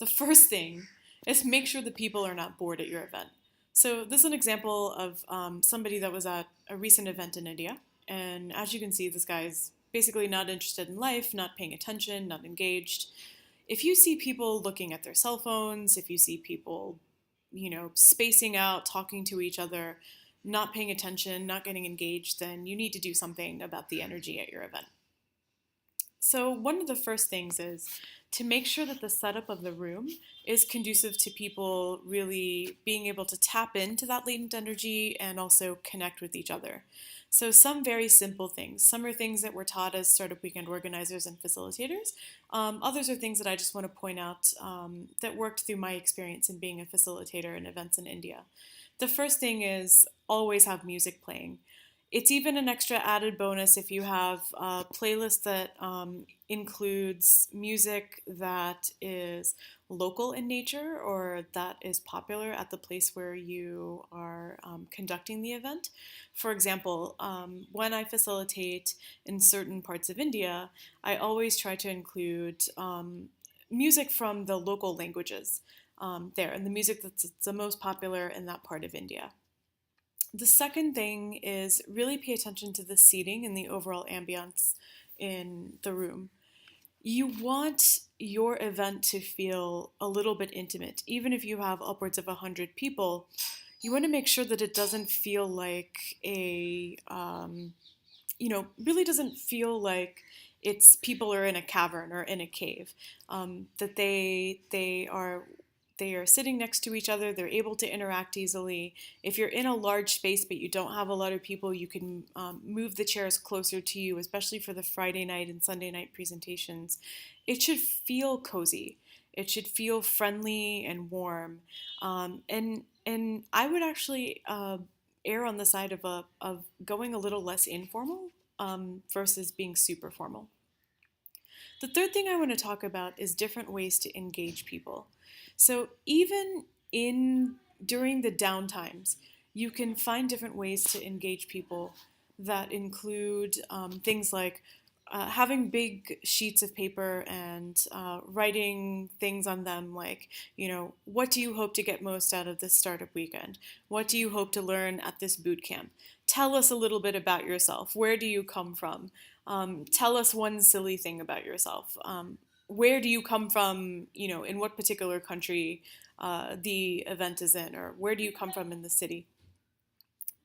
The first thing is make sure the people are not bored at your event. So this is an example of somebody that was at a recent event in India. And as you can see, this guy's basically not interested in life, not paying attention, not engaged. If you see people looking at their cell phones, if you see people, spacing out, talking to each other, not paying attention, not getting engaged, then you need to do something about the energy at your event. So, one of the first things is to make sure that the setup of the room is conducive to people really being able to tap into that latent energy and also connect with each other. So, some very simple things. Some are things that we're taught as Startup Weekend organizers and facilitators. Others are things that I just want to point out that worked through my experience in being a facilitator in events in India. The first thing is always have music playing. It's even an extra added bonus if you have a playlist that includes music that is local in nature or that is popular at the place where you are conducting the event. For example, when I facilitate in certain parts of India, I always try to include music from the local languages there and the music that's the most popular in that part of India. The second thing is really pay attention to the seating and the overall ambiance in the room. You want your event to feel a little bit intimate. Even if you have upwards of 100 people, you want to make sure that it doesn't feel like really doesn't feel like it's people are in a cavern or in a cave. That they are sitting next to each other. They're able to interact easily. If you're in a large space but you don't have a lot of people, you can move the chairs closer to you, especially for the Friday night and Sunday night presentations. It should feel cozy. It should feel friendly and warm. And I would actually err on the side of going a little less informal versus being super formal. The third thing I want to talk about is different ways to engage people. So even in during the downtimes, you can find different ways to engage people that include things like having big sheets of paper and writing things on them like, what do you hope to get most out of this startup weekend? What do you hope to learn at this boot camp? Tell us a little bit about yourself. Where do you come from? Tell us one silly thing about yourself. Where do you come from, in what particular country the event is in, or where do you come from in the city?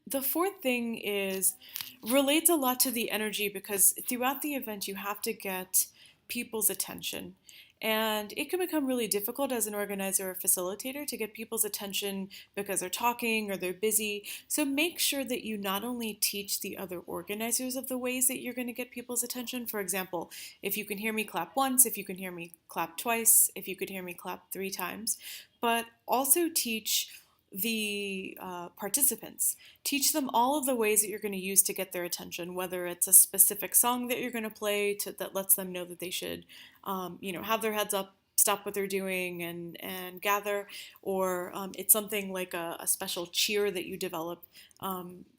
The fourth thing is relates a lot to the energy because throughout the event you have to get people's attention. And it can become really difficult as an organizer or facilitator to get people's attention because they're talking or they're busy. So make sure that you not only teach the other organizers of the ways that you're going to get people's attention. For example, if you can hear me clap once, if you can hear me clap twice, if you could hear me clap 3 times, but also teach the participants. Teach them all of the ways that you're going to use to get their attention, whether it's a specific song that you're going to play that lets them know that they should, have their heads up, stop what they're doing, and gather, or it's something like a special cheer that you develop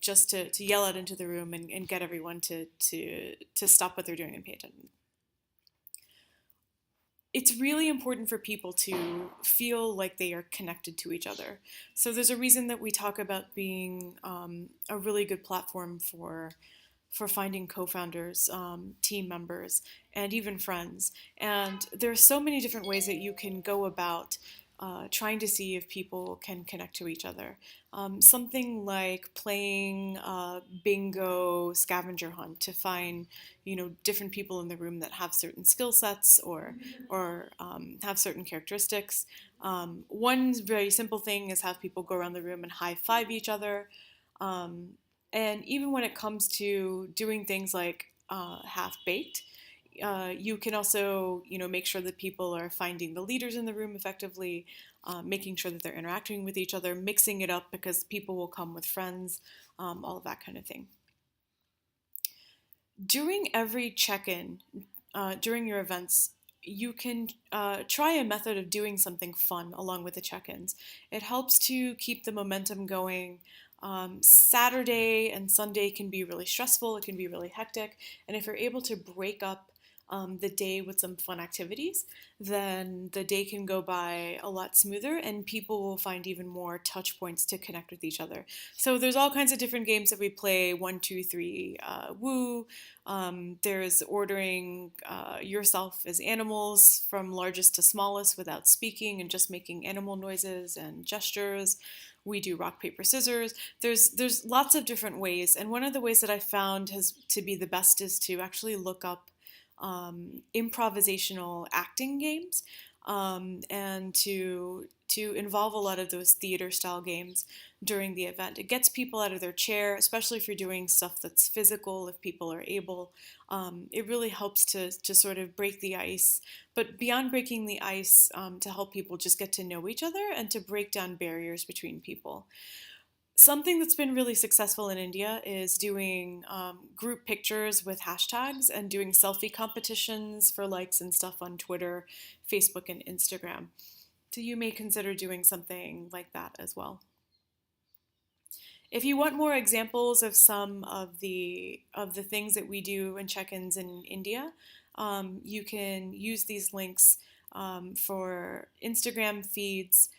just to yell out into the room and get everyone to stop what they're doing and pay attention. It's really important for people to feel like they are connected to each other. So there's a reason that we talk about being a really good platform for finding co-founders, team members, and even friends. And there are so many different ways that you can go about trying to see if people can connect to each other. Something like playing bingo scavenger hunt to find, different people in the room that have certain skill sets or have certain characteristics. One very simple thing is have people go around the room and high five each other. And even when it comes to doing things like half baked, you can also, make sure that people are finding the leaders in the room effectively, making sure that they're interacting with each other, mixing it up because people will come with friends, all of that kind of thing. During every check-in, during your events, you can try a method of doing something fun along with the check-ins. It helps to keep the momentum going. Saturday and Sunday can be really stressful. It can be really hectic. And if you're able to break up the day with some fun activities, then the day can go by a lot smoother and people will find even more touch points to connect with each other. So there's all kinds of different games that we play: one, two, three, woo. There's ordering yourself as animals from largest to smallest without speaking and just making animal noises and gestures. We do rock, paper, scissors. There's lots of different ways, and one of the ways that I found has to be the best is to actually look up improvisational acting games, and to involve a lot of those theater style games during the event. It gets people out of their chair, especially if you're doing stuff that's physical, if people are able. It really helps to sort of break the ice, but beyond breaking the ice, to help people just get to know each other and to break down barriers between people. Something that's been really successful in India is doing group pictures with hashtags and doing selfie competitions for likes and stuff on Twitter, Facebook, and Instagram. So you may consider doing something like that as well. If you want more examples of some of the things that we do in check-ins in India, you can use these links for Instagram feeds,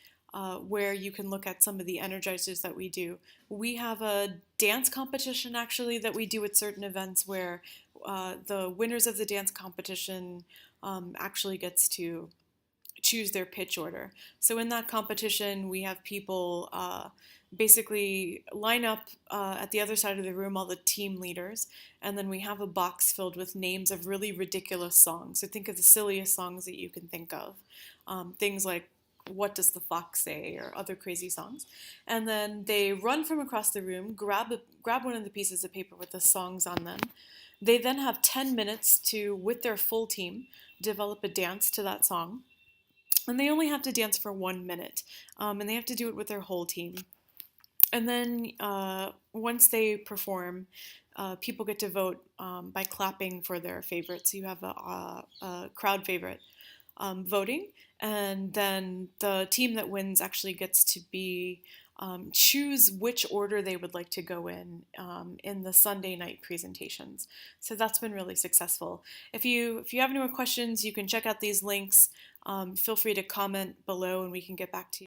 where you can look at some of the energizers that we do. We have a dance competition actually that we do at certain events where the winners of the dance competition actually gets to choose their pitch order. So in that competition, we have people basically line up at the other side of the room, all the team leaders, and then we have a box filled with names of really ridiculous songs. So think of the silliest songs that you can think of. Things like "What Does the Fox Say?" or other crazy songs. And then they run from across the room, grab one of the pieces of paper with the songs on them. They then have 10 minutes to, with their full team, develop a dance to that song. And they only have to dance for 1 minute, and they have to do it with their whole team. And then once they perform, people get to vote by clapping for their favorites. So you have a crowd favorite voting, and then the team that wins actually gets to be choose which order they would like to go in the Sunday night presentations. So that's been really successful. If you have any more questions, you can check out these links. Feel free to comment below and we can get back to you.